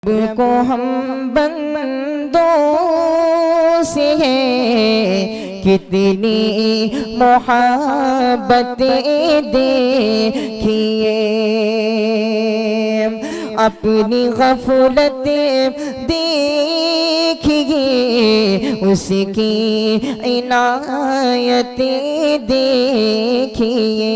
को हम बंदों से है कितनी मोहब्बतें देखिए, अपनी गफलत देखिए, उसकी इनायतें देखिए।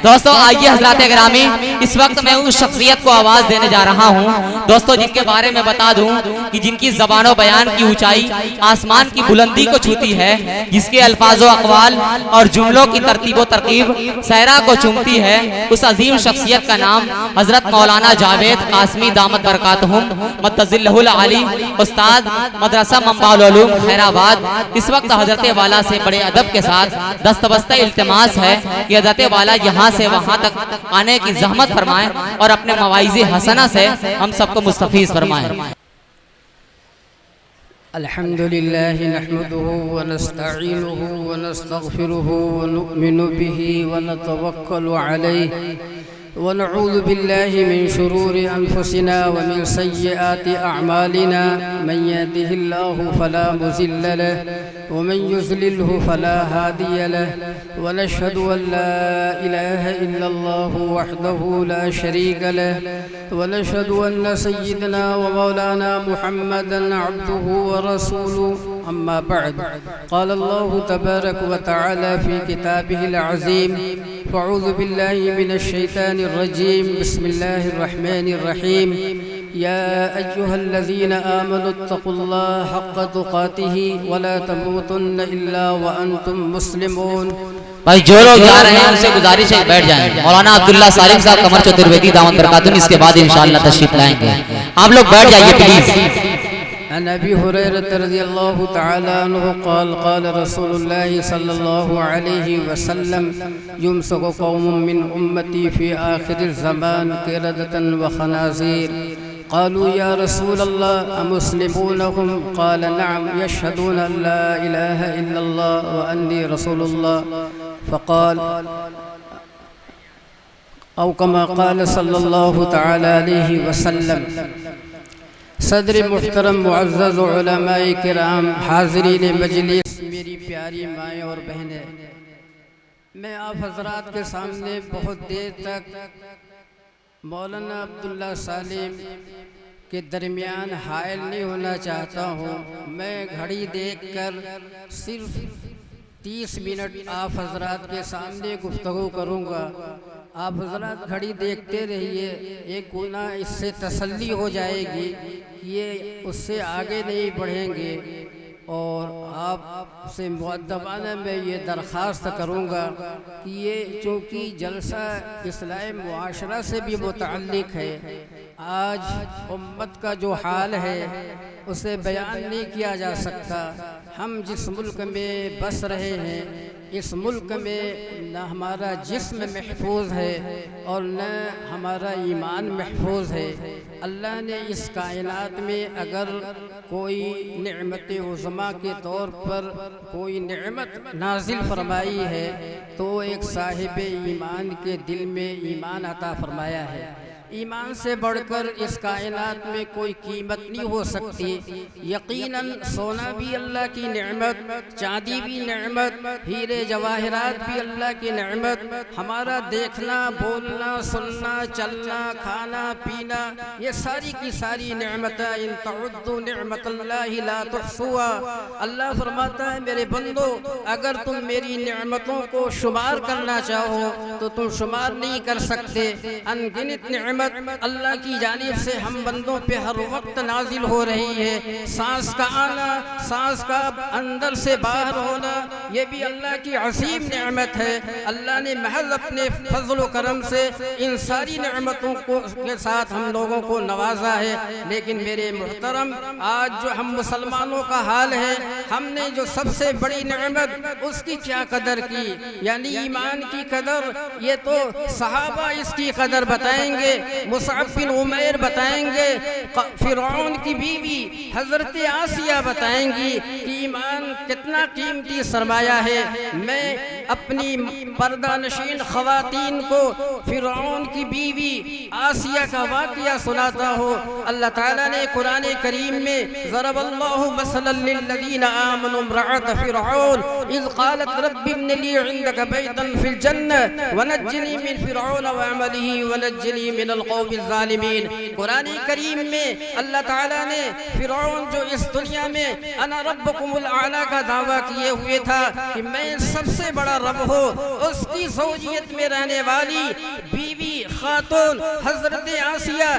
दोस्तों आइए हज़रात गिरामी, इस वक्त मैं उस शख्सियत को आवाज़ देने जा रहा हूँ दोस्तों, जिनके बारे में बता दूं कि जिनकी ज़बानो बयान की ऊंचाई आसमान की बुलंदी को छूती है, जिसके अल्फाजो अक़वाल और जुमलों की तरतीब तरकीब सहरा को चूमती है, उस अजीम शख्सियत का नाम हज़रत मौलाना जावेद कासमी दामत बरकातहुम मत्तज़िल्लहुल आली, उस्ताद मदरसा मंबाउल उलूम खैराबाद। इस वक्त हज़रत वाला से बड़े अदब के साथ दस्तबस्ते इल्तिमास है कि हज़रत वाला यहाँ से वहाँ तक आने की ज़हमत फरमाएं और अपने मवाइज़े हसना से हम सबको मुस्तफ़ीज़ फरमाएं। अल्हम्दुलिल्लाहि नहमदुहु व नस्तईनुहु व नस्तगफिरुहु व नु'मिनु बिही व नतवक्कलु अलैहि व नऊज़ु बिल्लाहि मिन शुरूरि अनफुसिना व मिन सय्यिआति अअमालिना, मन यहदिहिल्लाहु फला मुज़िल्ल लहु व मन युज़लिल्हु फला हादिय लहु व नशहदु अन ला इलाहा इल्लल्लाहु वहदहु ला शरीक लहु व नशहदु अन्न सय्यिदना व मौलाना मुहम्मदन अब्दुहु व रसूलुहु। अम्मा बअद, क़ाल अल्लाहु तबारक व तआला फ़ी किताबिहिल अज़ीम, फ़अऊज़ु बिल्लाहि मिनश शैतानिर रजीम, बिस्मिल्लाहिर रहमानिर रहीम। या अय्युहल्लज़ीना आमनुत्तक़ुल्लाह हक़्क़ तुक़ातिही व ला तमूतुन्न इल्ला व अंतुम मुस्लिमून। भाई जो लोग जा रहे हैं उनसे गुजारिश है बैठ जाएं। मौलाना अब्दुल्ला सालिम साहब कमर चतुर्वेदी दामत बरकातुहू, इसके बाद इंशाअल्लाह तशरीफ लाएंगे। आप लोग बैठ जाइए प्लीज। अन अबी हुरैरह रज़ियल्लाहु तआला अन्हु क़ाल क़ाल रसूलुल्लाहि सल्लल्लाहु अलैहि वसल्लम, युमसकु क़ौमुम मिन उम्मती फ़ी आखिरिज़ ज़मान क़िरदतन व ख़नाज़ीर। क़ालू या रसूलल्लाह अमुस्लिमूनहुम? क़ाल नअम, यशहदून अन ला इलाहा इल्लल्लाह व अन्नी रसूलुल्लाह। फ़क़ाल औ कमा क़ाल सल्लल्लाहु तआला अलैहि वसल्लम। सदर मुहतरम मुअज़्ज़ज़ उलमाए किराम, हाज़रीन मजलिस, मेरी प्यारी माएँ और बहनें, मैं आप हज़रात के सामने बहुत देर तक मौलाना अब्दुल्ला सालिम के दरमियान हायल नहीं होना चाहता हूँ। मैं घड़ी देखकर सिर्फ 30 मिनट आप हज़रात के सामने गुफ्तगू करूँगा। आप हज़रात घड़ी देखते रहिए, एक गुना इससे तसल्ली हो जाएगी, ये उससे आगे नहीं बढ़ेंगे। और आपसे मुअद्दबाना मैं ये दरख्वास्त करूँगा कि ये चूँकि जलसा इस्लाह मुआशरा से भी मुतअल्लिक़ है, आज उम्मत का जो हाल है उसे बयान नहीं किया जा सकता। हम जिस मुल्क में बस रहे हैं, इस मुल्क में न हमारा जिस्म महफूज है और न हमारा ईमान महफूज है। अल्लाह ने इस कायनात में अगर कोई नेमत उज़्मा के तौर पर कोई नेमत नाजिल फरमाई है तो एक साहिब ईमान के दिल में ईमान अता फरमाया है। ईमान से बढ़कर इस कायनात में कोई कीमत नहीं हो सकती। यकीनन सोना भी अल्लाह की नेमत, चांदी भी नेमत, हीरे जवाहरात भी अल्लाह की नेमत, हमारा देखना, बोलना, सुनना, चलना, खाना, पीना, ये सारी की सारी नेमतें, इन तउद्दु निअमतल्लाहि ला तुहसूहा। अल्लाह फरमाता है, मेरे बंदो, अगर तुम मेरी नेमतों को शुमार करना चाहो तो तुम शुमार नहीं कर सकते। अनगिनत नेमत अल्लाह की जानिब से हम बंदों पे हर वक्त नाजिल हो रही है। सांस का आना, सांस का अंदर से बाहर होना, ये भी अल्लाह की असीम नेमत है। अल्लाह ने महज अपने फजल व करम से इन सारी नेमतों को के साथ हम लोगों को नवाजा है। लेकिन मेरे मुहतरम, आज जो हम मुसलमानों का हाल है, हमने जो सबसे बड़ी नेमत उसकी क्या कदर की, यानी ईमान की कदर, ये तो सहाबा इसकी कदर बताएंगे, मुसअब बिन उमैर बताएंगे, फिरौन की बीवी हज़रत आसिया बताएंगी कि ईमान कितना कीमती सरमाया है। मैं अपनी पर्दानशीन ख़वातीन को फ़िरऔन की बीवी आसिया का वाक़या सुनाता हो। अल्लाह ताला ने कुरान करीम में ज़रबल्लाहु मसलन लिल्लज़ीना आमनू इम्रअत फ़िरऔन इज़ क़ालत रब्बि इब्नि ली इंदका बैतन फ़िल जन्नह वनज्जिनी मिन फ़िरऔन व अमलिही वनज्जिनी मिनल क़ौमिज़ ज़ालिमीन। कुरान करीम में अल्लाह ताला ने फ़िरऔन जो इस दुनिया में अना रब्बुकुमुल आला का दावा किए हुए था कि मैं सबसे बड़ा रब हो, उसकी ज़ौजियत में रहने वाली बीवी खातून हजरत आसिया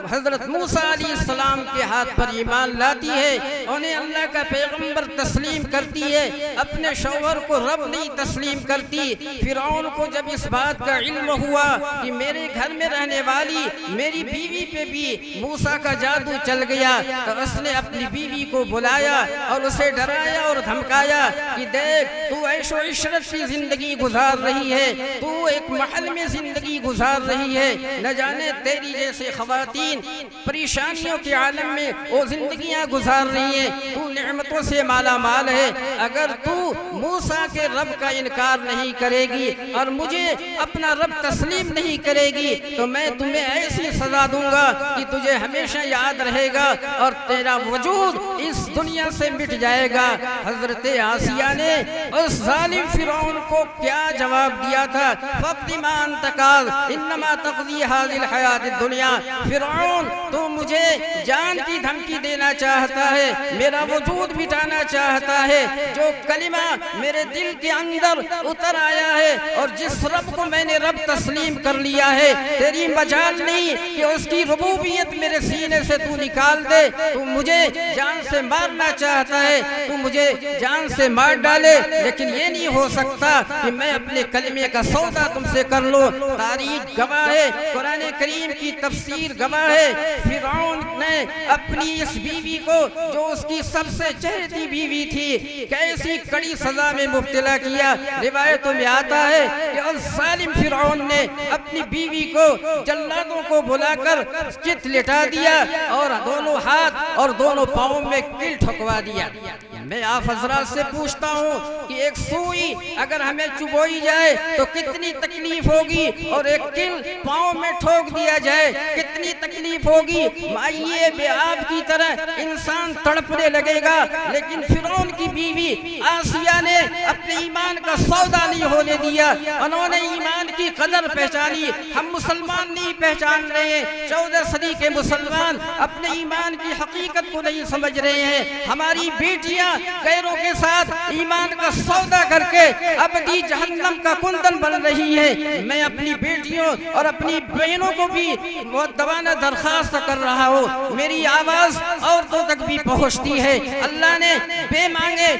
हजरत मूसा अलैहिस्सलाम के हाथ पर ईमान लाती है, उन्हें अल्लाह का पैगंबर तस्लीम करती है, अपने शौहर को रब नहीं तस्लीम करती। फ़िरऔन को जब इस बात का इल्म हुआ कि मेरे घर में रहने वाली मेरी बीवी पे भी मूसा का जादू चल गया, तो उसने अपनी बीवी को बुलाया और उसे डराया और धमकाया कि देख, तू ऐशो इशरत की जिंदगी गुजार रही है, तू एक महल में जिंदगी गुजार रही है, न जाने तेरी जैसे खवातीन परेशानियों के आलम में वो जिंदगियां गुजार रही हैं, तू नेमतों से माला माल है। अगर तू मूसा के रब का इनकार नहीं करेगी और मुझे अपना रब तस्लीम नहीं करेगी तो मैं तुम्हें ऐसी सजा दूंगा कि तुझे हमेशा याद रहेगा और तेरा वजूद इस दुनिया से मिट जाएगा। हजरत आसिया ने उस जालिम फ़िरऔन को क्या जवाब दिया था? फ़क़्दिमान तकाल इन्नमा तक़दी हाज़िल हयात दुनिया। फ़िरऔन, तू मुझे जान की धमकी देना चाहता है, मेरा वजूद मिटाना चाहता है। जो कलिमा मेरे दिल के अंदर उतर आया है और जिस रब को मैंने रब तस्लीम कर लिया है, तेरी मजाल नहीं कि उसकी रुबूबियत मेरे सीने से तू निकाल दे। तू मुझे जान से मारना चाहता है, तू मुझे जान से मार डाले, लेकिन ये नहीं हो सकता कि मैं अपने कलमे का सौदा तुमसे कर लूं। तारीख गवाह है, कुरान करीम की तफसीर गवाह है। फ़िरऔन ने अपनी इस बीवी को, जो उसकी सबसे चहेती बीवी थी, कैसी कड़ी सजा में मुब्तला किया। रिवायतों में आता है कि उस जालिम फ़िरऔन ने अपनी बीवी को जल्लादों को बुलाकर चित लिटा दिया और दोनों हाथ और दोनों पाँव में कील ठोकवा दिया। मैं आप हजरात से पूछता हूँ कि एक सुई अगर हमें चुभोई जाए तो कितनी तकलीफ होगी, और एक कील पाँव में ठोक दिया जाए कितनी तकलीफ होगी। माइये बेआब की तरह इंसान तड़पने लगेगा। लेकिन फ़िरऔन की बीवी आसिया ने अपने ईमान का सौदा नहीं होने दिया, उन्होंने ईमान की कदर पहचानी। हम मुसलमान नहीं पहचान रहे हैं, 14 सदी के मुसलमान अपने ईमान की हकीकत को नहीं समझ रहे हैं। हमारी बेटियां गैरों के साथ ईमान का सौदा करके अबदी जहन्नम का कुंदन बन रही है। मैं अपनी बेटियों और अपनी बहनों को भी दबाना दरखास्त कर रहा हूँ, मेरी आवाज औरतों तक भी पहुँचती है। अल्लाह ने बेमांगे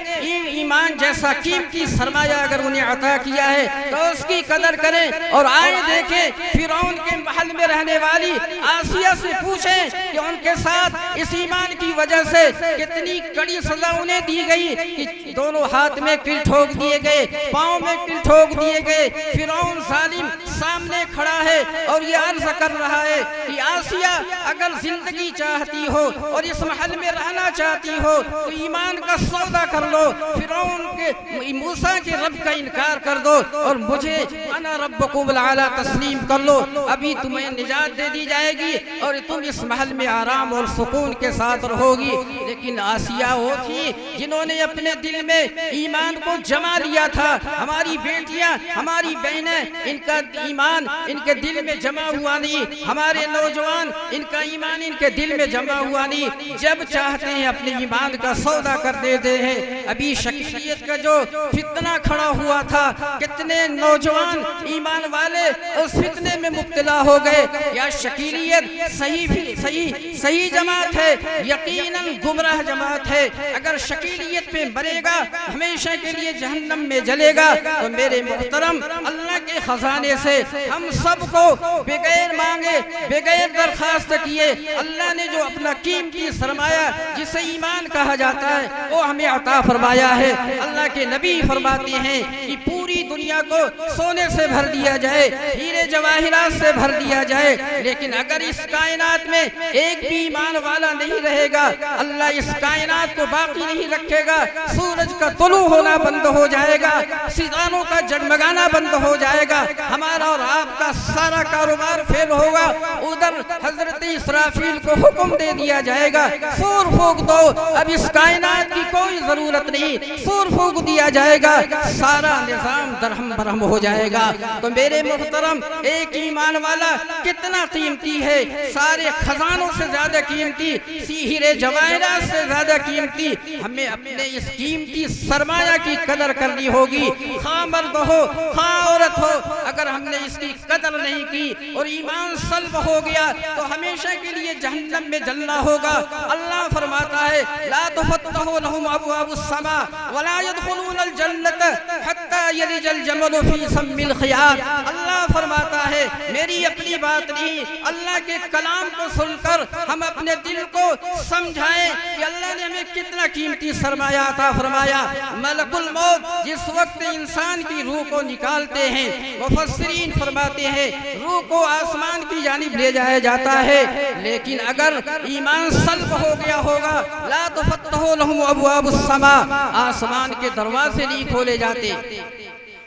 ईमान जैसा कीमती सरमाया अगर उन्हें अता किया है तो उसकी कदर करें। और आए देखें, फ़िरऔन के महल में रहने वाली आसिया से पूछें कि उनके साथ इस ईमान की वजह से कितनी कड़ी सजा उन्हें दी गई कि दोनों हाथ में कील ठोक दिए गए, पाँव में कील ठोक दिए गए। फ़िरऔन जालिम सामने खड़ा है और ये अर्ज कर रहा है कि आसिया, अगर जिंदगी चाहती हो और इस महल में रहना चाहती हो तो ईमान का सौदा कर लो, फ़िरऔन के मूसा के रब का इनकार कर दो और मुझे अना रब्बुकुमुल आला तस्लीम कर लो। अभी तुम्हें निजात दे दी जाएगी और तुम इस महल में आराम और सुकून के साथ रहोगी। लेकिन आसिया वो थी जिन्होंने अपने दिल में ईमान को जमा लिया था। हमारी बेटियां, हमारी बहनें, इनका ईमान इनके दिल में जमा हुआ नहीं। हमारे नौजवान, इनका ईमान इनके दिल में जमा हुआ नहीं। जब चाहते हैं अपने ईमान का सौदा कर देते हैं। अभी शकीलियत का जो फितना खड़ा हुआ था, कितने नौजवान ईमान वाले उस फितने में मुब्तला हो गए। या शकीलियत सही जमात है, यकीनन गुमराह जमात है। अगर शकीलियत पे मरेगा हमेशा के लिए जहन्नम में जलेगा। तो मेरे मुहतरम, अल्लाह के खजाने से हम सबको बगैर मांगे, बगैर दरखास्त किए, अल्लाह ने जो अपना कीमती सरमाया जिसे ईमान कहा जाता है वो हमें अता फरमाया है। अल्लाह के नबी फरमाते हैं कि पूरी दुनिया को सोने से भर दिया जाए, हीरे जवाहिरात से भर दिया दिया जाए, लेकिन अगर इस कायनात में एक भी ईमान वाला नहीं रहेगा, अल्लाह इस कायनात को बाकी नहीं रखेगा। सूरज का तुलू होना बंद हो जाएगा, सितारों का जगमगाना बंद हो जाएगा, हमारा और आपका सारा कारोबार फेल होगा। उधर हजरत इसराफील को हुक्म दे दिया जाएगा, सूर फूंक दो, अब इस कायनात की कोई जरूरत नहीं, सूर फूंक दिया जाएगा, सारा निजाम दरहम बरहम हो जाएगा। तो मेरे मुहतरम, एक ईमान वाला कितना कीमती है, सारे खजानों से ज्यादा कीमती, हीरे जवाहरात से ज्यादा कीमती। हमें अपने इस कीमती सरमाया की कदर करनी होगी, खा मर्द हो खा औरत हो। अगर हमने इसकी कदर नहीं की और ईमान सल्ब हो गया तो हमेशा के लिए जहन्नम में जलना होगा। अल्लाह फरमाता है, ला तुफत्तहु लहुम अबवाबुस समा वला यदखुलूनल जन्नत हत्ता यलिजल जमलु फी सम्मिल खियात। अल्लाह फरमाता है, मेरी अपनी बात नहीं, अल्लाह के कलाम को सुनकर हम अपने दिल को समझाएं कि अल्लाह ने हमें कितना कीमती सरमाया अता फरमाया। मलकुल मौत जिस वक्त इंसान की रूह को निकालते हैं, मुफस्सिरीन फरमाते हैं रूह को आसमान की जानिब ले जाया जाता है, लेकिन अगर ईमान सल्ब हो गया होगा, ला तुफत्तहु लहुम अबवाबुस समा, आसमान के दरवाजे नहीं खोले जाते।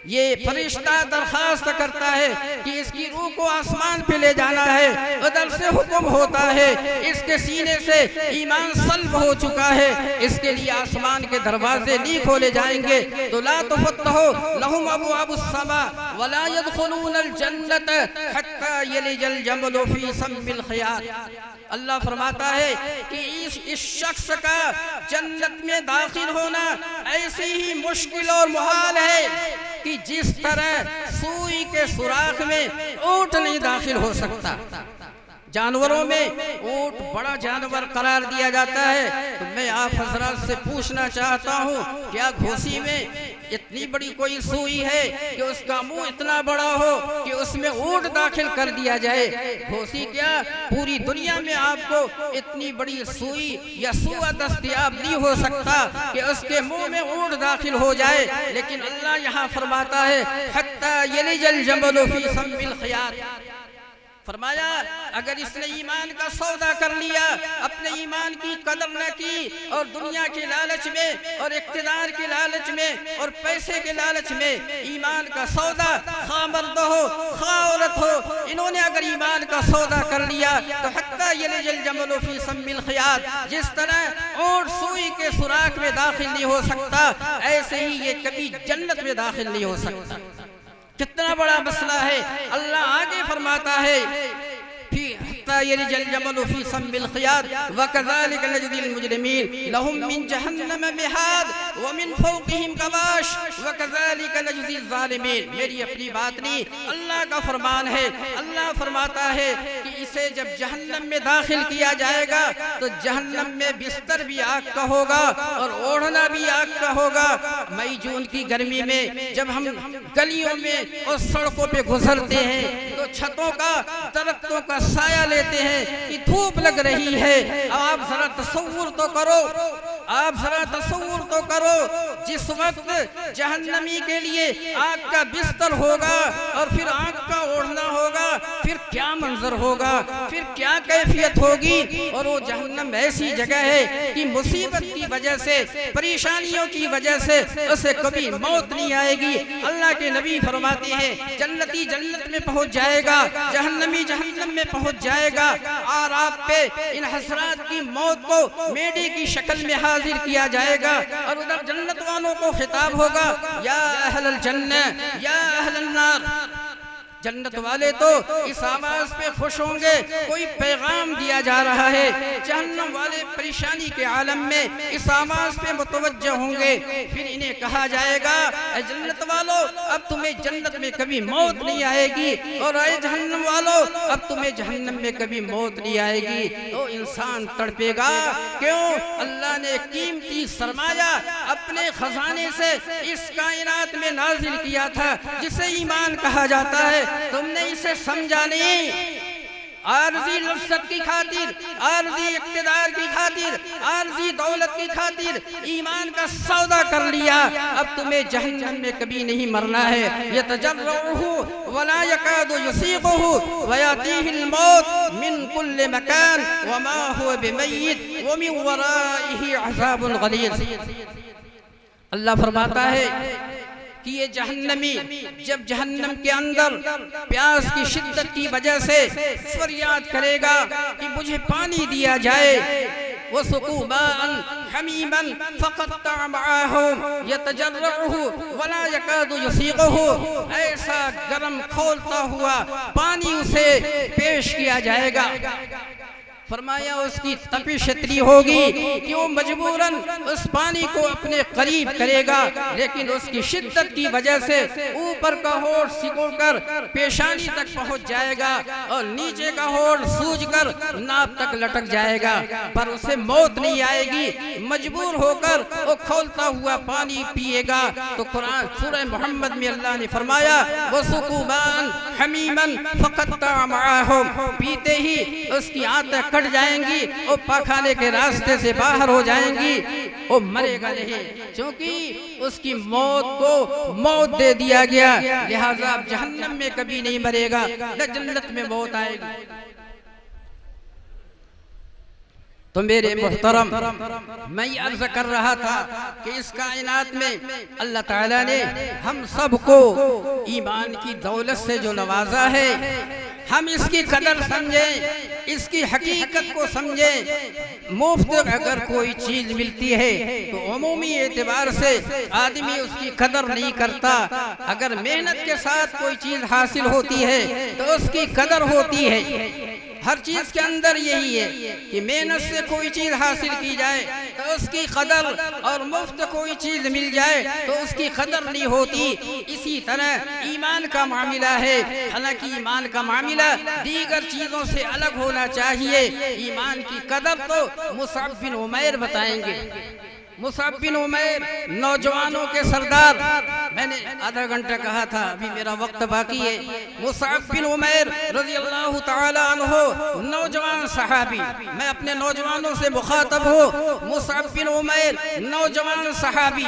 ये फरिश्ता दरखास्त करता है कि इसकी रूह को आसमान पे ले जाना है, उधर से हुक्म होता है, इसके सीने से ईमान सल्ब हो चुका है, इसके लिए आसमान के दरवाजे नहीं खोले जाएंगे। तो ला तुफत्तहु लहुम अबवाबुस समा वला यदखुलूनल जन्नत हत्ता यलिजल जमलु फी सम्मिल खियात। अल्लाह फरमाता है कि इस शख्स का जन्नत में दाखिल होना ऐसी ही मुश्किल और मुहाल है कि जिस तरह सुई के सुराख में ऊंट नहीं दाखिल हो सकता। जानवरों में ऊंट बड़ा जानवर करार दिया जाता है, तो मैं आप हजरात से पूछना चाहता हूँ, क्या घोसी में इतनी बड़ी कोई सुई है कि उसका मुंह इतना बड़ा हो कि उसमें ऊंट दाखिल कर दिया जाए? घोसी क्या, पूरी दुनिया में आपको इतनी बड़ी सुई या सुआ दस्तयाब नहीं हो सकता कि उसके मुंह में ऊंट दाखिल हो जाए। लेकिन अल्लाह यहाँ फरमाता है, हत्ता यलिजल जमलु फी सम्मिल खियात। फरमाया, अगर इसने ईमान का सौदा कर लिया, अपने ईमान की कदर न की और दुनिया के लालच में और इख्तिदार के लालच में और पैसे के लालच में ईमान का सौदा, खा मर्द हो खा औरत हो, इन्होंने अगर ईमान का सौदा कर लिया तो हत्ता यलिजल जमलु फी सम्मिल खियात, जिस तरह ऊंट सुई के सुराख में दाखिल नहीं हो सकता, ऐसे ही ये कभी जन्नत में दाखिल नहीं हो सकता। कितना बड़ा मसला है। अल्लाह आगे फरमाता है, यलिजल जमलु फी सम्मिल खियात व कज़ालिक नजज़िल मुजरिमीन लहुम मिन जहन्नम मिहाद व मिन फौक़िहिम गवाश व कज़ालिक नजज़िल ज़ालिमीन। मेरी अपनी बात नहीं, अल्लाह का फरमान है। अल्लाह फरमाता है कि इसे जब जहन्नम में दाखिल किया जाएगा तो जहन्नम में बिस्तर भी आग का होगा और ओढ़ना भी आग का होगा। मई जून की गर्मी में जब हम गलियों में और सड़कों पे गुजरते हैं तो छतों का, दरख्तों का साया लेते हैं कि धूप लग रही है। आप जरा तसव्वुर तो करो, आप जरा तसव्वुर तो करो, जिस वक्त जहन्नमी के लिए आग का बिस्तर होगा और फिर आग का ओढ़ना होगा, फिर क्या मंजर होगा, फिर क्या कैफियत होगी। और वो जहन्नम ऐसी जगह है कि मुसीबत की वजह से, परेशानियों की वजह से उसे कभी मौत नहीं आएगी। अल्लाह के नबी फरमाते हैं, जन्नती जन्नत में पहुंच जाएगा, जहन्नमी जहन्नम में पहुंच जाएगा, और आप पे इन हसरात की मौत को मेढे की शक्ल में हाजिर किया जाएगा। और उधर जन्नत वालों को खिताब होगा, या अहलल जन्नह या अहलन नार। जन्नत वाले तो इस आवाज पे खुश होंगे, कोई पैगाम दिया जा रहा है। जहन्नम वाले परेशानी के आलम में इस आवाज पे मुतवज्जह होंगे। फिर इन्हें कहा जाएगा, ऐ जन्नत वालों, अब तुम्हें जन्नत में कभी मौत नहीं आएगी, और ऐ जहन्नम वालों, अब तुम्हें जहन्नम में कभी मौत नहीं आएगी। तो इंसान तड़पेगा, क्यों? अल्लाह ने कीमती सरमाया अपने खजाने से इस कायनात में नाजिल किया था, जिसे ईमान कहा जाता है। तुमने इसे समझा नहीं। आरजी लज्जत की खातिर, आरजी इक़्तिदार की खातिर, आरजी दौलत की खातिर ईमान का सौदा कर लिया, अब तुम्हें जहन्नम में कभी नहीं मरना है। यतजर्रुहु वला यकादु युसीक़ुहु वयातीहिल मौत मिन कुल्लि मकान वमा हुवा बिमय्यित व मिन वराइही अज़ाबुन गलीज़। अल्लाह फरमाता है कि ये जहन्नमी जब जहन्नम के अंदर प्यास की शिद्दत की वजह से फरियाद करेगा कि मुझे पानी दिया जाए, वो सुकूबान हमीमन फ़क़त्ता मआहुम यतजर्रुहु वला यकादु युसीक़ुहु, ऐसा गरम खौलता हुआ पानी उसे पेश किया जाएगा। फरमाया उसकी तपिश इतनी होगी कि वो मजबूरन उस पानी को अपने करीब करेगा, लेकिन उसकी शिद्दत की वजह से ऊपर का होठ सिकुड़कर पेशानी तक पहुंच जाएगा और नीचे का होठ सूजकर नाप तक लटक जाएगा, पर उसे मौत नहीं आएगी। मजबूर होकर वो खौलता हुआ पानी पिएगा। तो कुरान सूरह मोहम्मद में अल्लाह ने फरमाया वसुकुबान हमीमन फ़क़त्ता मआहुम, पीते ही उसकी आंतें कट जाएंगी और पाखाने के रास्ते से बाहर हो जाएंगी, वो मरेगा नहीं, क्योंकि उसकी मौत को मौत दे दिया गया, लिहाजा अब जहन्नम में कभी नहीं मरेगा, न जन्नत में मौत आएगी। तो मेरे मुहतरम, मैं ये अर्ज कर रहा था कि इस कायनात में अल्लाह ताला ने हम सबको ईमान की दौलत से जो नवाजा है, हम इसकी कदर समझें, इसकी हकीकत को समझें। मुफ्त अगर कोई चीज मिलती है तो अमूमी एतबार से आदमी उसकी कदर नहीं करता, अगर मेहनत के साथ कोई चीज हासिल होती है तो उसकी कदर होती है। हर चीज के अंदर यही है कि मेहनत से कोई चीज हासिल की जाए तो उसकी कदर, और मुफ्त कोई चीज मिल जाए तो उसकी कदर नहीं होती। इसी तरह ईमान का मामला है, हालांकि ईमान का मामला दीगर चीजों से अलग होना चाहिए। ईमान की कदर तो मुसअब बिन उमैर बताएंगे। मुसअब बिन उमैर नौजवानों के सरदार, मैंने आधा घंटा कहा था, अभी मेरा वक्त बाकी है। मुसअब बिन उमैर रज़ियल्लाहु ताला अन्हु नौजवान सहाबी, मैं अपने नौजवानों से मुखातब हूँ। मुसअब बिन उमैर नौजवान सहाबी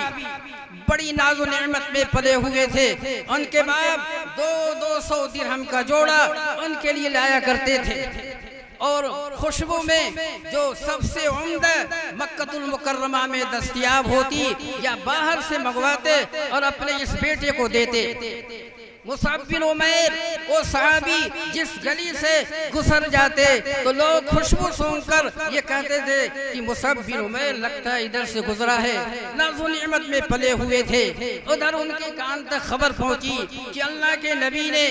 बड़ी नाज़ो नेमत में पले हुए थे। उनके बाप 200 दिरहम का जोड़ा उनके लिए लाया करते थे, और खुशबू में जो सबसे उम्दा मक्कतुल मुकर्रमा में दस्तयाब होती या बाहर से मंगवाते और अपने इस बेटे को देते। मुसअब बिन उमैर वो सहाबी जिस गली से गुजर जाते तो लोग खुशबू सूंघकर ये कहते थे कि मुसअब बिन उमैर लगता है इधर से गुजरा है। नाज़ो निअमत में पले हुए थे, उधर उनके कान तक खबर पहुंची कि अल्लाह के नबी ने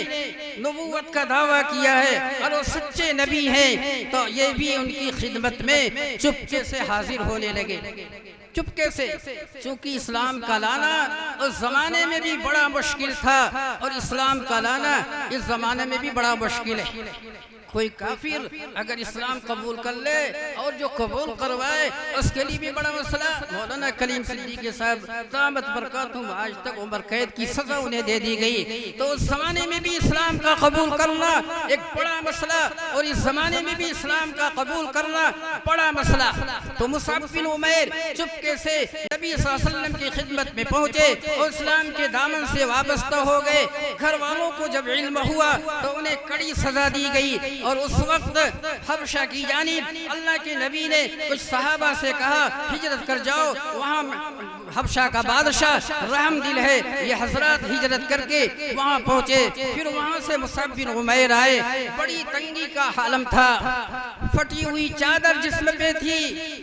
नबूवत का दावा किया है और वो सच्चे नबी हैं, तो ये भी उनकी खिदमत में चुपके से हाजिर होने लगे, चुपके से। चूंकि इस्लाम का लाना उस जमाने में भी बड़ा मुश्किल था और इस्लाम का लाना इस जमाने में भी बड़ा मुश्किल है। कोई काफिर अगर इस्लाम कबूल कर ले और जो कबूल करवाए उसके लिए भी बड़ा मसला। मौलाना कलीम सिद्दीकी साहब दामत बरकातुहू आज तक उम्र कैद की सजा उन्हें दे दी गई, तो उस जमाने में भी इस्लाम का कबूल करना एक बड़ा मसला और इस जमाने में भी इस्लाम का कबूल करना बड़ा मसला। तो मुसअब बिन उमैर चुपके से नबी सल्लल्लाहु अलैहि वसल्लम की खिदमत में पहुंचे और इस्लाम के दामन से वाबस्ता हो गए। घर वालों को जब इल्म हुआ तो उन्हें कड़ी सजा दी गई, और उस वक्त हबशा की जानिब अल्लाह के नबी ने कुछ सहाबा से कहा हिजरत कर जाओ, वहाँ हबशा का बादशाह रहम दिल है, ये हजरत हिजरत करके वहाँ पहुँचे। फिर वहाँ से मुसअब बिन उमैर आए, बड़ी तंगी का हालम था, फटी हुई चादर जिस्म पे थी,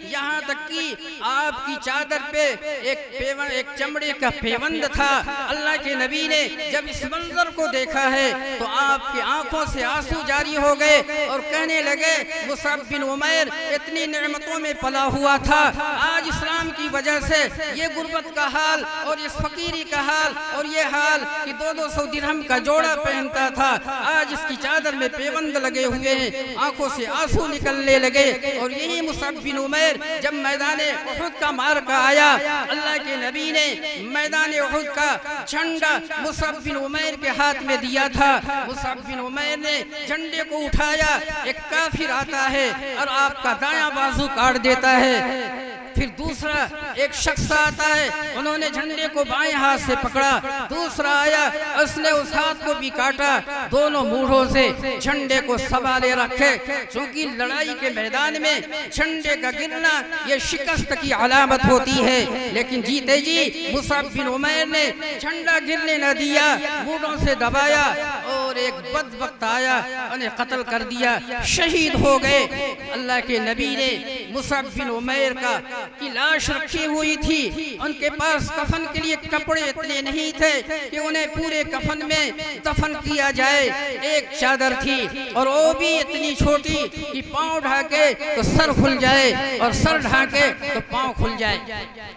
यहाँ तक कि आपकी चादर पे एक चमड़े का पेवंद था। अल्लाह के नबी ने जब इस मंजर को देखा है तो आपकी आंखों से आंसू जारी हो गए और कहने लगे मुसअब बिन उमैर इतनी नेमतों में पला हुआ था, आज इस्लाम की वजह से ये गुर्बत का हाल और इस फकीरी का हाल और ये हाल कि 200 दिरहम का जोड़ा पहनता था, आज इसकी चादर में पेबंद लगे हुए हैं, आंखों से आंसू निकलने लगे। और यही मुसअब बिन उमैर जब मैदान उहुद का मार्का आया, अल्लाह के नबी ने मैदान उहुद का झंडा मुसअब बिन उमैर के हाथ में दिया था। मुसअब बिन उमैर ने झंडे को उठाया, एक काफिर आता है और आपका दायां बाजू काट देता है। फिर दूसरा एक शख्स आता है, उन्होंने झंडे को बाएं हाथ से पकड़ा, दूसरा आया, उसने उस हाथ को भी काटा। दोनों मूढ़ों से झंडे को संभाले रखे, क्योंकि लड़ाई के मैदान में झंडे का गिरना ये शिकस्त की अलामत होती है। लेकिन जीते जी मुसअब बिन उमैर ने झंडा गिरने न दिया, मूढ़ों से दबाया और एक बदबख्त आया, उन्हें कत्ल कर दिया, शहीद हो गए। अल्लाह के नबी ने मुसअब बिन उमैर की लाश रखी हुई थी, उनके पास कफन के लिए कपड़े इतने नहीं थे कि उन्हें पूरे कफन में दफन किया जाए। एक चादर थी और वो भी इतनी छोटी कि पांव ढाके तो सर खुल जाए और सर ढाके तो पांव खुल जाए।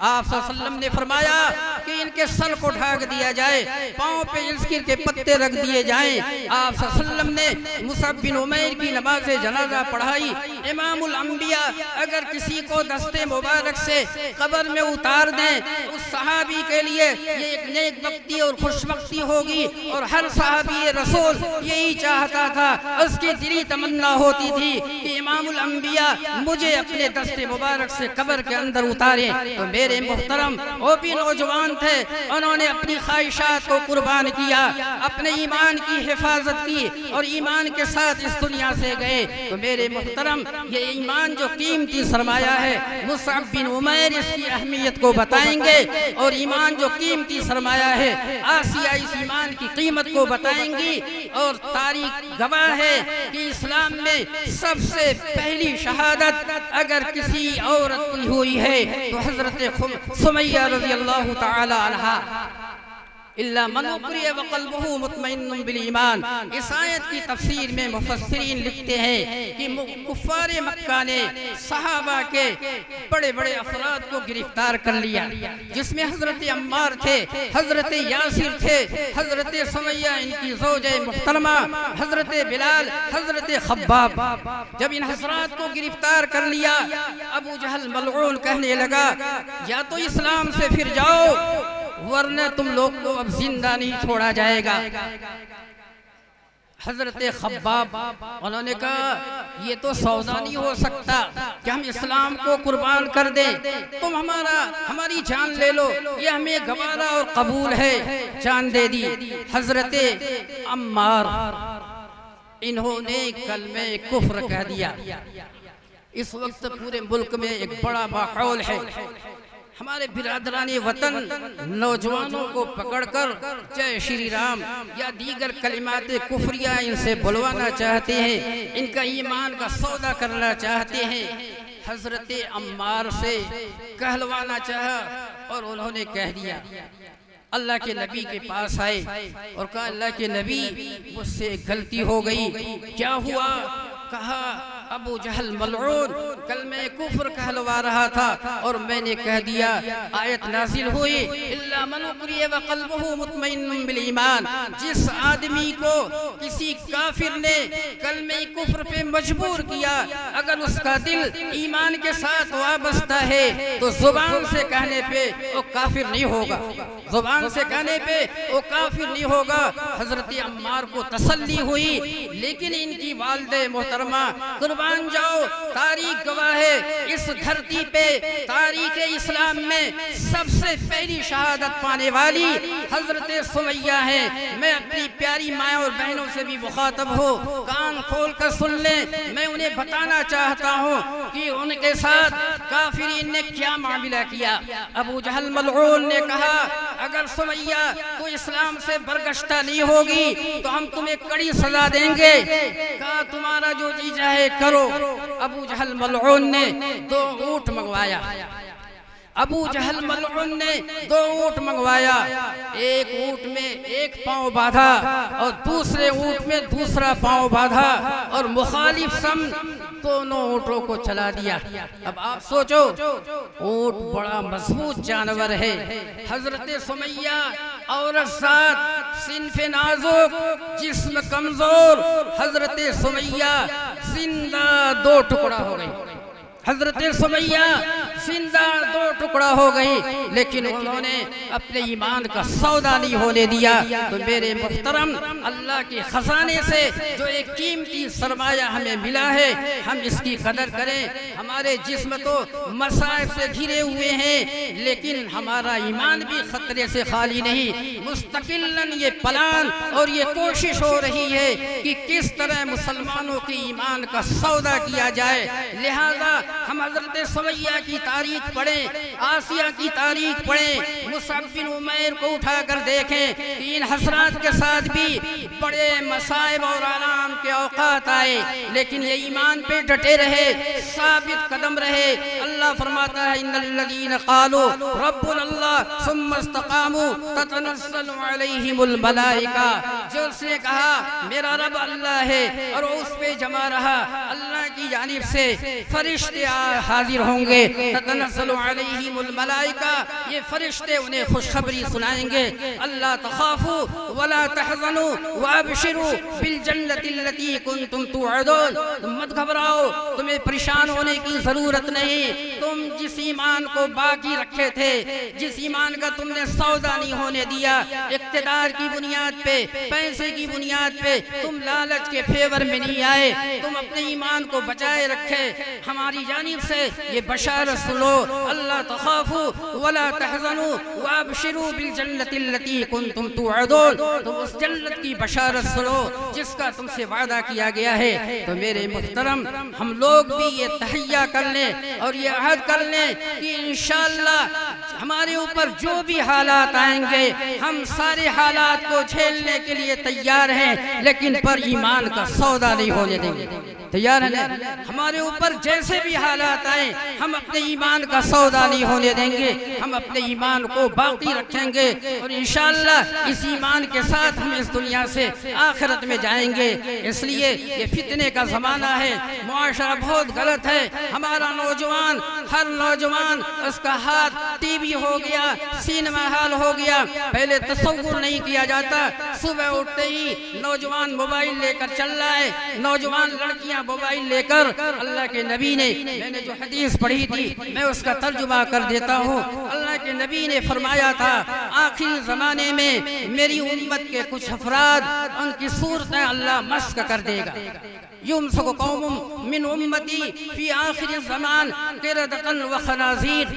आप सल्लल्लाहु अलैहि वसल्लम ने फरमाया कि इनके सर को ढाक दिया जाए, पांव पे इल्किर के पत्ते रख दिए जाएं। आप सल्लल्लाहु अलैहि वसल्लम ने मुसअब बिन उमैर की नमाज जनाजा पढ़ाई। इमामुल अंबिया अगर किसी को दस्ते मुबारक से कब्र में उतार दें, उस सहाबी के लिए ये एक नेक बख्ती और खुशबख्ती होगी। और हर सहाबी रसूल यही चाहता था, उसकी दिली तमन्ना होती थी कि इमामुल अंबिया मुझे अपने दस्ते मुबारक से कब्र के अंदर उतारें। तो मेरे मुहतरम वो भी नौजवान थे, उन्होंने अपनी ख्वाहिशात को कुर्बान किया, अपने ईमान की हिफाजत की और ईमान के साथ इस दुनिया से गए। तो मेरे मुहतरम ये ईमान जो कीमती सरमाया है, मुसअब बिन उमैर इसकी अहमियत को बताएंगे। और ईमान जो कीमती सरमाया है, आसिया इस ईमान की कीमत को बताएंगी। और तारीख गवाह है कि इस्लाम में सबसे पहली शहादत अगर किसी औरत की हुई है तो हजरत सुमैया रज़ी अल्लाह तआला अन्हा इल्ला मन उक्रिय व क़ल्बुहु मुतमइन्नुन बिल ईमान। इस आयत की तफसीर में मुफस्सिरीन लिखते हैं कि कुफ्फारे मक्का ने सहाबा के बड़े बड़े अफराद को गिरफ्तार कर लिया, जिसमें हजरत अम्मार थे, हजरत यासिर थे, हजरत सुमैया इनकी ज़ौजे मुहतरमा, हजरत बिलाल, हजरत खब्बाब। जब इन हजरात को गिरफ्तार कर लिया, अबू जहल मलऊन कहने लगा, या तो इस्लाम से फिर जाओ वरना तुम लोग को अब जिंदा नहीं छोड़ा जाएगा। हजरत खब्बाब उन्होंने कहा, ये तो सौदा नहीं हो सकता कि हम इस्लाम को कुर्बान कर दें, तुम हमारी जान ले लो, ये हमें गवारा और कबूल है, जान दे दी। हजरत अम्मार इन्होंने कलमे कुफ्र कह दिया। इस वक्त पूरे मुल्क में एक बड़ा माहौल है, हमारे बिरादरानी वतन नौजवानों को पकड़कर जय श्री राम या दीगर कलिमाते कुफरिया इनसे बुलवाना चाहते हैं, इनका ईमान का सौदा करना चाहते हैं। हजरत अम्मार से कहलवाना चाहा और उन्होंने कह दिया। अल्लाह के नबी के पास आए और कहा, अल्लाह के नबी मुझसे गलती हो गई। क्या हुआ? कहा, अबू जहल मलऊन कलमे कुफ्र कहलवा रहा था और मैंने कह दिया। आयत नाजिल हुई, इल्ला मन उक्रिय व क़ल्बुहु मुतमइन्नुन बिल ईमान। जिस आदमी को किसी काफिर ने कलमे कुफ्र पे मजबूर किया, अगर उसका दिल ईमान के साथ वाबस्ता है तो जुबान से कहने पे वो काफिर नहीं होगा, जुबान से कहने पे वो काफिर नहीं होगा। हजरत अम्मार को तसल्ली हुई, लेकिन इनकी वालिदे मोहतरमा कुर्बान जाओ, तारीख गवाह है, इस धरती पे तारीख इस्लाम में सबसे पहली शहादत पाने वाली हजरत सुमैया है। मैं अपनी प्यारी माँ और बहनों से भी मुखातब हो, कान खोल कर सुन लें। मैं उन्हें बताना चाहता हूँ कि उनके साथ काफिरीन ने क्या मामला किया। अबू जहल मलऊन ने कहा, अगर सुमैया तो इस्लाम से बरगश्ता नहीं होगी तो हम तुम्हें कड़ी सजा देंगे। कहा, तुम्हारा जो जी चाहे करो। अबू जहल मलऊन ने 2 ऊंट मंगवाया, अबू जहल मलऊन ने 2 ऊँट मंगवाया, एक ऊँट में एक पांव बांधा और दूसरे ऊँट में दूसरा पांव बांधा और मुखालिफ सम दोनों ऊँटों को चला दिया। अब आप सोचो, ऊँट बड़ा मजबूत जानवर है। हजरत सुमैया औरत साथ सिन्फ नाजुक जिस्म कमजोर, हजरत सुमैया जिंदा 2 टुकड़ा हो गई। हजरत सुमैया जिंदा 2 टुकड़ा हो गई, लेकिन उन्होंने अपने ईमान का सौदा नहीं होने दिया। तो मेरे मुहतरम, अल्लाह के खजाने से जो एक कीमती सरमाया हमें मिला है, हम इसकी कदर करें। हमारे जिस्म तो मसाइब से घिरे हुए हैं, लेकिन हमारा ईमान भी खतरे से खाली नहीं। मुस्तकिलन ये प्लान और ये कोशिश हो रही है कि किस तरह मुसलमानों के ईमान का सौदा किया जाए। लिहाजा हम हजरत सुमैया की तारीख पढ़ें, आसिया की तारीख पढ़ें, मुसअब बिन उमैर को उठाकर देखें कि इन हसरात के साथ भी बड़े मसाइब और आराम के औकात आए, लेकिन ये ईमान पे डटे रहे, साबित कदम रहे। अल्लाह फरमाता है, इन्नल्लज़ीना क़ालू रब्बुनल्लाह सुम्मा इस्तक़ामू ततनज़्ज़लु अलैहिमुल मलाइका, जो उसने कहा मेरा रब अल्लाह है और वो उस पे जमा रहा, अल्लाह की जानिब से फरिश्ते हाजिर होंगे। ततनज़्ज़लु अलैहिमुल मलाइका, ये फरिश्ते उन्हें खुशखबरी सुनाएंगे। अल्लाह तख़ाफू वला तहज़नू वअबशिरू बिल जन्नति लती कुंतुम तुअदून, तुम मत घबराओ, तुम्हें परेशान होने की जरूरत नहीं। तुम जिस ईमान को बाकी रखे थे, जिस ईमान का तुमने सौदा नहीं होने दिया, इक़्तिदार की बुनियाद पे, पैसे की बुनियाद पे, तुम लालच के फेवर में नहीं आए, तुम अपने ईमान को बचाए रखे। हमारी जानिब से ये बशारत सुनो, अल्लाह तख़ाफू वला तहज़नू वअबशिरू बिल जन्नति लती कुंतुम तुअदून, तुम उस जन्नत की बशारत सुनो जिसका तुमसे वादा किया गया है। तो मेरे मुहतरम, हम लोग भी ये तहैया कर लें और ये अहद कर लें कि इंशाअल्लाह हमारे ऊपर जो भी हालात आएंगे, हम सारे हालात को झेलने के लिए तैयार हैं, लेकिन पर ईमान का सौदा नहीं होने देंगे। तैयार है ना? हमारे ऊपर जैसे भी हालात आए, हम अपने ईमान का सौदा नहीं होने देंगे, हम अपने ईमान को बाकी रखेंगे और इंशाअल्लाह इस ईमान के साथ हम इस दुनिया से आखिरत में जाएंगे। इसलिए ये फितने का ज़माना है, मुआशरा बहुत गलत है। हमारा नौजवान, हर नौजवान उसका हाथ टीवी हो गया, सिनेमा हॉल हो गया। पहले तसव्वुर नहीं किया जाता, सुबह उठते ही नौजवान मोबाइल लेकर चल रहा है, नौजवान लड़कियां मोबाइल लेकर। अल्लाह के नबी ने, मैंने जो हदीस पढ़ी थी मैं उसका तर्जुमा कर देता हूँ। अल्लाह के नबी ने फरमाया था, आखिरी ज़माने में मेरी उम्मत के कुछ अफराद, उनकी सूरतें अल्लाह मस्क कर देगा। युमसकु कौमुम मिन उम्मती फी आखिर ज़मान क़िरदतन व खनाज़ीर,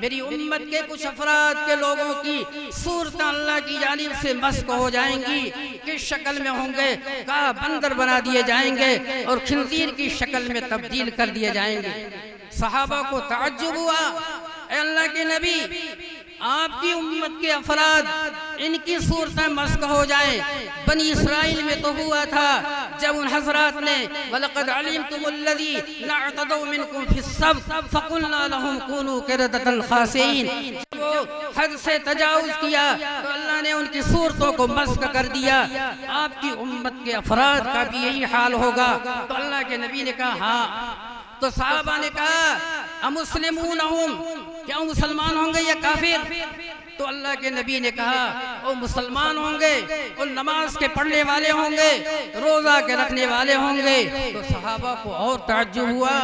मेरी उम्मत के कुछ अफराद के लोगों की सूरत अल्लाह की जानिब से मस्क हो जाएंगी। किस शक्ल में होंगे? कहा बंदर बना दिए जाएंगे और खिंजीर की शक्ल में तब्दील कर दिए जाएंगे। सहाबा को ताज्जुब हुआ, अल्लाह के नबी, आपकी उम्मत के अफराद इनकी सूरतें मस्क हो जाए। बनी इसराइल में तो हुआ था, जब उन हजरात ने वलक़द अलिमतुमुल्लज़ी नअतदौ मिनकुम फिस्सब्त फ़क़ुलना लहुम कूनू क़िरदतन ख़ासिईन, वो हद से तजावुज़ किया तो अल्लाह ने उनकी सूरतों को मस्क कर दिया। आपकी उम्मत के अफराद का भी यही हाल होगा। तो अल्लाह के नबी ने कहा हाँ। तो साहबा ने कहा अमुस्लिमून हुम, क्या मुसलमान होंगे या काफिर? तो अल्लाह के नबी ने कहा वो मुसलमान होंगे, वो नमाज के पढ़ने वाले होंगे, रोज़ा के रखने वाले होंगे। तो सहाबा को और ताज्जुब हुआ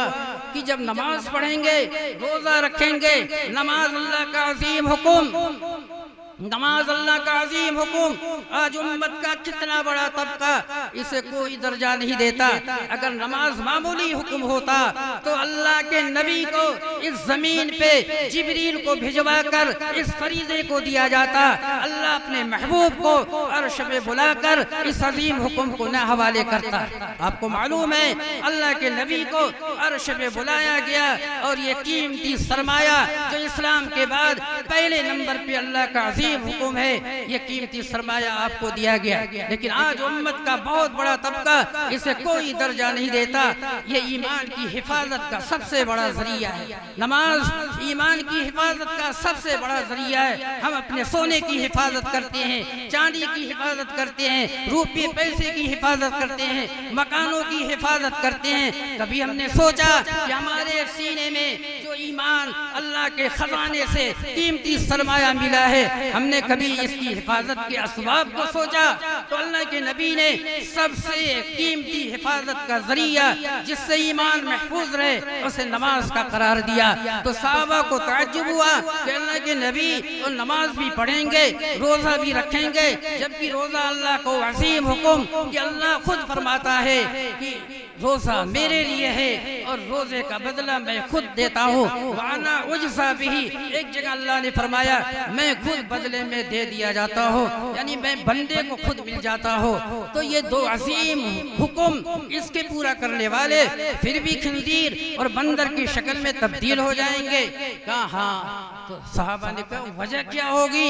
कि जब नमाज पढ़ेंगे, रोज़ा रखेंगे, नमाज अल्लाह का अजीम हुक्म, नमाज अल्लाह का अजीम हुक्म, आज उम्मत का कितना बड़ा तबका इसे कोई दर्जा नहीं देता। अगर नमाज मामूली हुक्म होता तो अल्लाह के नबी को इस जमीन पे जिब्रील को भिजवा कर इस फरीज़े को दिया जाता। अल्लाह अपने महबूब को अर्श में बुलाकर इस अजीम हुक्म को न हवाले करता। आपको मालूम है अल्लाह के नबी को अर्श पे बुलाया गया और ये कीमती सरमाया जो इस्लाम के बाद पहले नंबर पे अल्लाह का अजीम हुक्म है, ये कीमती सरमाया आपको दिया गया। लेकिन आज उम्मत का बहुत बड़ा तबका इसे कोई दर्जा नहीं देता। ये ईमान की हिफाजत का सबसे बड़ा जरिया है। नमाज ईमान की हिफाजत का सबसे बड़ा जरिया है। हम अपने सोने की हिफाजत करते हैं, चांदी की हिफाजत करते हैं, रुपये पैसे की हिफाजत करते हैं, मकानों की हिफाजत करते हैं। कभी हमने सोचा कि हमारे सीने में जो ईमान अल्लाह के खजाने से कीमती सरमाया मिला है, हमने कभी इसकी हिफाजत के असबाब को सोचा? तो अल्लाह के नबी ने सबसे कीमती हिफाजत का जरिया जिससे ईमान महफूज रहे उसे नमाज का करार दिया। तो साहबा को ताज्जुब हुआ कि अल्लाह के नबी तो नमाज भी पढ़ेंगे, रोजा भी रखेंगे, जबकि रोजा अल्लाह को अजीम हुक्म कि अल्लाह खुद फरमाता है कि रोजा मेरे लिए है और रोजे का बदला मैं खुद देता हूँ। वाना उजसा भी, एक जगह अल्लाह ने फरमाया मैं खुद बदले में दे दिया जाता हूँ, यानी मैं बंदे को खुद मिल जाता हूँ। तो ये दो अजीम हुक्म इसके पूरा करने वाले फिर भी खंजीर और बंदर की शक्ल में तब्दील हो जाएंगे। कहा हाँ, तो साहबा ने कहा वजह क्या होगी?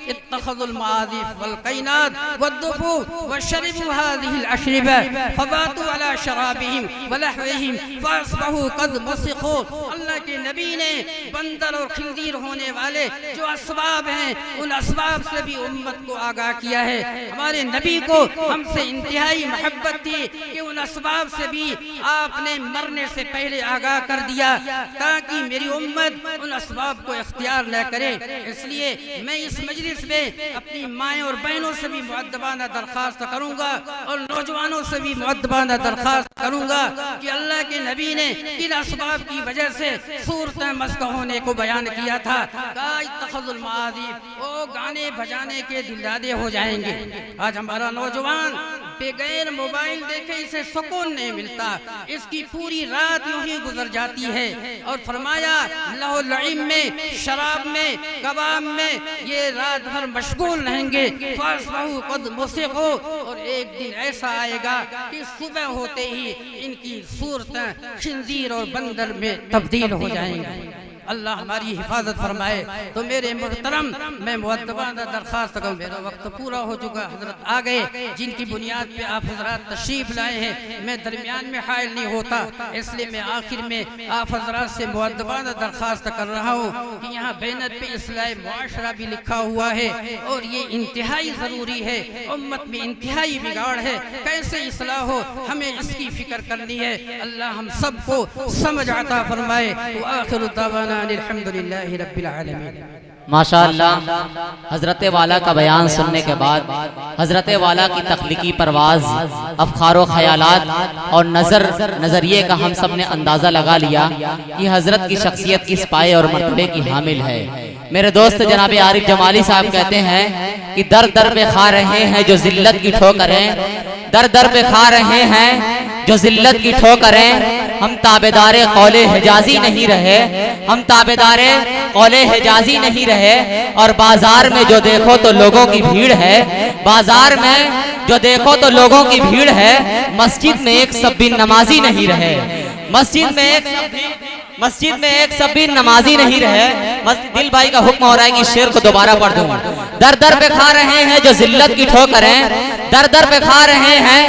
इत्तखज़ुल माज़िफ वल क़ैनात वद्दुफू वशरिबू हाज़िहिल अशरिबा फबातू अला शराबिहिम वलहविहिम फासबहू क़द मुसिखू। अल्लाह के नबी ने बंदर और खंजीर होने वाले जो असबाब हैं उन असबाब से भी उम्मत को आगाह किया है। हमारे नबी को हमसे इंतहाई मोहब्बत थी कि उन असबाब से भी आपने मरने से पहले आगाह कर दिया ताकि मेरी उम्मत उन असबाब को इख्तियार न करे। इसलिए मैं इस मजलिस में अपनी माएँ और बहनों से भी मुअद्दबाना दरख्वास्त करूंगा और नौजवानों से भी मुअद्दबाना दरख्वास्त करूंगा कि अल्लाह के नबी ने किन असबाब की वजह से सूरत मस्क होने को बयान किया था। इत्तखज़ुल माज़िफ, वो गाने बजाने के दिलदादे हो जाएंगे। आज हमारा नौजवान बगैर मोबाइल देखे इसे सुकून नहीं मिलता, इसकी पूरी रात यूं ही गुजर जाती है। और फरमाया लहो लईम में, शराब में, कबाब में ये रात भर मशगूल रहेंगे। फासबहू क़द मुसिखू, और एक दिन ऐसा आएगा कि सुबह होते ही इनकी सूरत खिंजीर और बंदर में तब्दील हो जाएंगी। अल्लाह हमारी हिफाजत फरमाए। तो मेरे मुहतरम, मैं मुअद्दबाना दरख्वास्त करूँ, मेरा वक्त पूरा हो चुका, हजरत आ गए जिनकी बुनियाद पे आप हजरात तशरीफ लाए हैं। मैं दरमियान में हायल नहीं होता, इसलिए मैं आखिर में आप हजरात से मुअद्दबाना दरख्वास्त कर रहा हूँ कि यहाँ बैनर पे इस्लाह मुआशरा भी लिखा हुआ है और ये इंतहाई ज़रूरी है। उम्मत में इंतहाई बिगाड़ है, कैसे इस्लाह हो हमें इसकी फिक्र करनी है। अल्लाह हम सबको समझ आता फरमाए। आखिर दावाना अल्हम्दुलिल्लाहि रब्बिल आलमीन। माशाअल्लाह, हजरत वाला का बयान सुनने के बाद हजरत वाला की तख्लीकी परवाज, अफखार ख्यालात और नजरिए का हम सब ने अंदाज़ा लगा लिया कि हजरत की शख्सियत किस पाए और मर्तबे की हामिल है। मेरे दोस्त जनाब आरिफ जमाली साहब कहते हैं कि दर दर पे खा रहे हैं जो जिल्लत की ठोकरें, दर दर पे खा रहे हैं जो जिल्लत की ठोकरें। हम ताबेदारे कौले हिजाजी नहीं रहे, हम ताबेदारे कौले हिजाजी नहीं रहे। और बाजार में जो देखो तो लोगों की भीड़ है, बाजार में जो देखो तो लोगों की भीड़ है। मस्जिद में एक सब्बी नमाजी नहीं रहे, मस्जिद में एक सब्बी नमाजी नहीं रहे। दिल भाई का हुक्म हो रहा है कि शेर को दोबारा पढ़ दूं। दर दर पे खा रहे हैं जो जिल्लत की ठोकरें, दर दर पे खा रहे हैं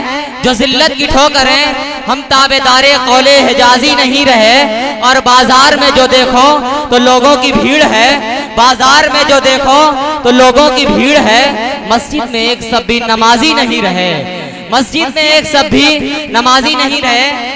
जो जिल्लत की ठोकरें। हम ताबेदारे कौले हिजाजी नहीं रहे। और बाजार में जो देखो तो लोगों की भीड़ है, बाजार में जो देखो तो लोगों की भीड़ है। मस्जिद में एक सब्बी नमाजी नहीं रहे, मस्जिद में एक सब्बी नमाजी नहीं रहे।